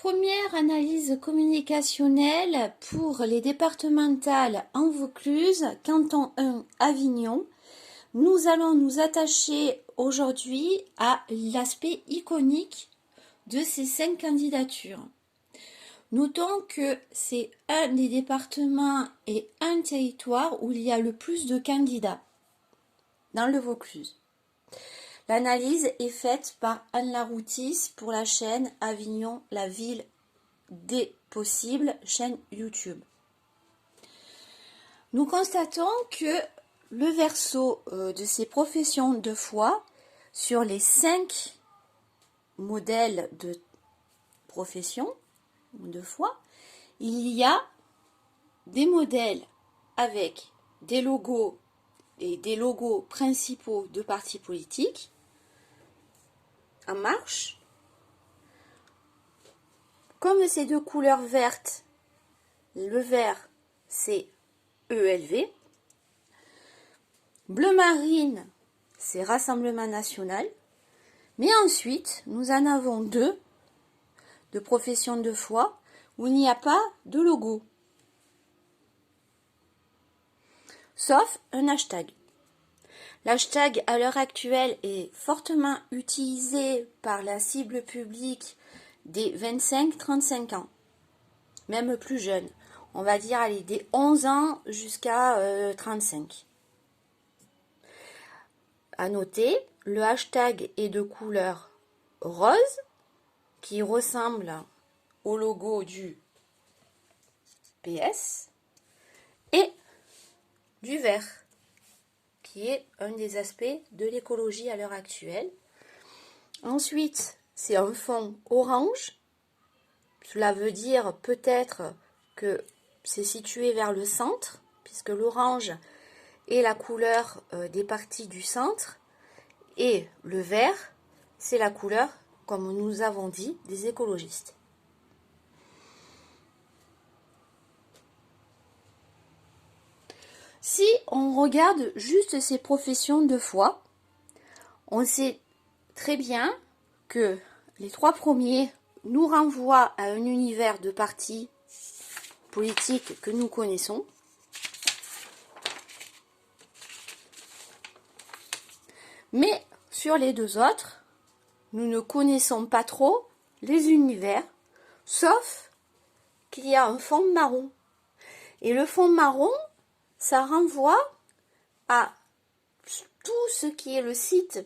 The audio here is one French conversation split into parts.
première analyse communicationnelle pour les départementales en Vaucluse, canton 1 Avignon. Nous allons nous attacher aujourd'hui à l'aspect iconique de ces 5 candidatures. Notons que c'est un des départements et un territoire où il y a le plus de candidats dans le Vaucluse. L'analyse est faite par Anne Laroutis pour la chaîne Avignon, la ville des possibles, chaîne YouTube. Nous constatons que le verso de ces professions de foi, sur les 5 modèles de profession de foi, il y a des modèles avec des logos et des logos principaux de partis politiques en marche. Comme ces deux couleurs vertes, le vert c'est ELV, bleu marine c'est Rassemblement National, mais ensuite nous en avons 2 de profession de foi où il n'y a pas de logo, sauf un hashtag. L'hashtag à l'heure actuelle est fortement utilisé par la cible publique des 25-35 ans, même plus jeunes, on va dire allez, des 11 ans jusqu'à 35. À noter, le hashtag est de couleur rose, qui ressemble au logo du PS, et du vert, qui est un des aspects de l'écologie à l'heure actuelle. Ensuite, c'est un fond orange. Cela veut dire peut-être que c'est situé vers le centre, puisque l'orange est la couleur des partis du centre, et le vert, c'est la couleur, comme nous avons dit, des écologistes. Si on regarde juste ces professions de foi, on sait très bien que les 3 premiers nous renvoient à un univers de partis politiques que nous connaissons. Mais sur les 2 autres, nous ne connaissons pas trop les univers, sauf qu'il y a un fond marron. Et le fond marron, ça renvoie à tout ce qui est le site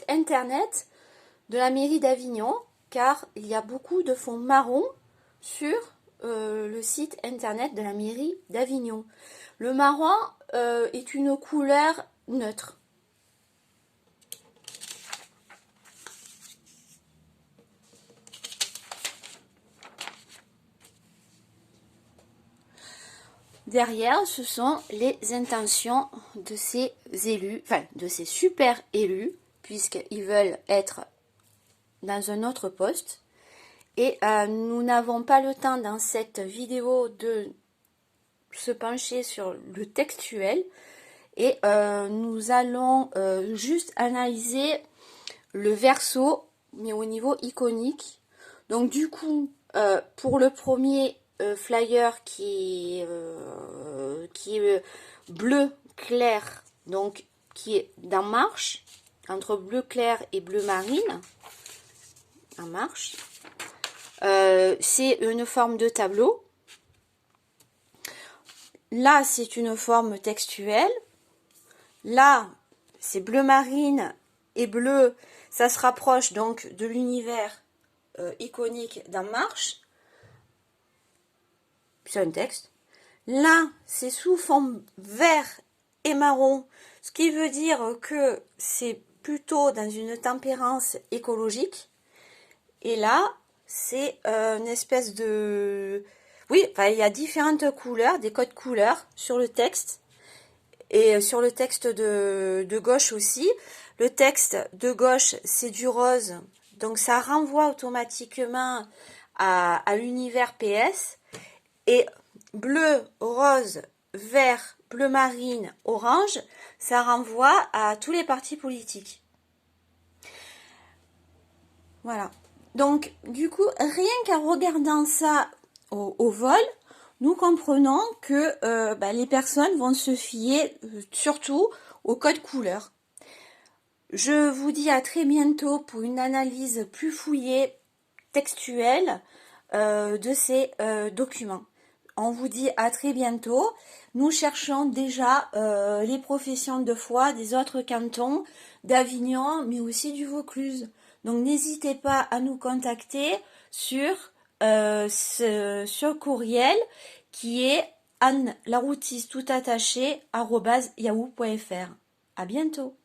internet de la mairie d'Avignon, car il y a beaucoup de fonds marron sur le site internet de la mairie d'Avignon. Le marron est une couleur neutre. Derrière, ce sont les intentions de ces élus, enfin de ces super élus, puisqu'ils veulent être dans un autre poste. Et nous n'avons pas le temps dans cette vidéo de se pencher sur le textuel. Et nous allons juste analyser le verso, mais au niveau iconique. Donc du coup, pour le premier flyer qui est bleu clair, donc qui est d'En Marche, entre bleu clair et bleu marine, En Marche, c'est une forme de tableau. Là, c'est une forme textuelle. Là, c'est bleu marine et bleu, ça se rapproche donc de l'univers iconique d'En Marche. C'est un texte. Là, c'est sous fond vert et marron, ce qui veut dire que c'est plutôt dans une tempérance écologique. Et là, c'est une espèce de... Oui, enfin, il y a différentes couleurs, des codes couleurs sur le texte. Et sur le texte de gauche aussi. Le texte de gauche, c'est du rose. Donc, ça renvoie automatiquement à l'univers PS. Et bleu, rose, vert, bleu marine, orange, ça renvoie à tous les partis politiques. Voilà. Donc, du coup, rien qu'en regardant ça au vol, nous comprenons que les personnes vont se fier surtout au code couleur. Je vous dis à très bientôt pour une analyse plus fouillée, textuelle de ces documents. On vous dit à très bientôt. Nous cherchons déjà les professions de foi des autres cantons, d'Avignon, mais aussi du Vaucluse. Donc n'hésitez pas à nous contacter sur ce courriel qui est Anne Laroutisse tout attaché @yahoo.fr. À bientôt.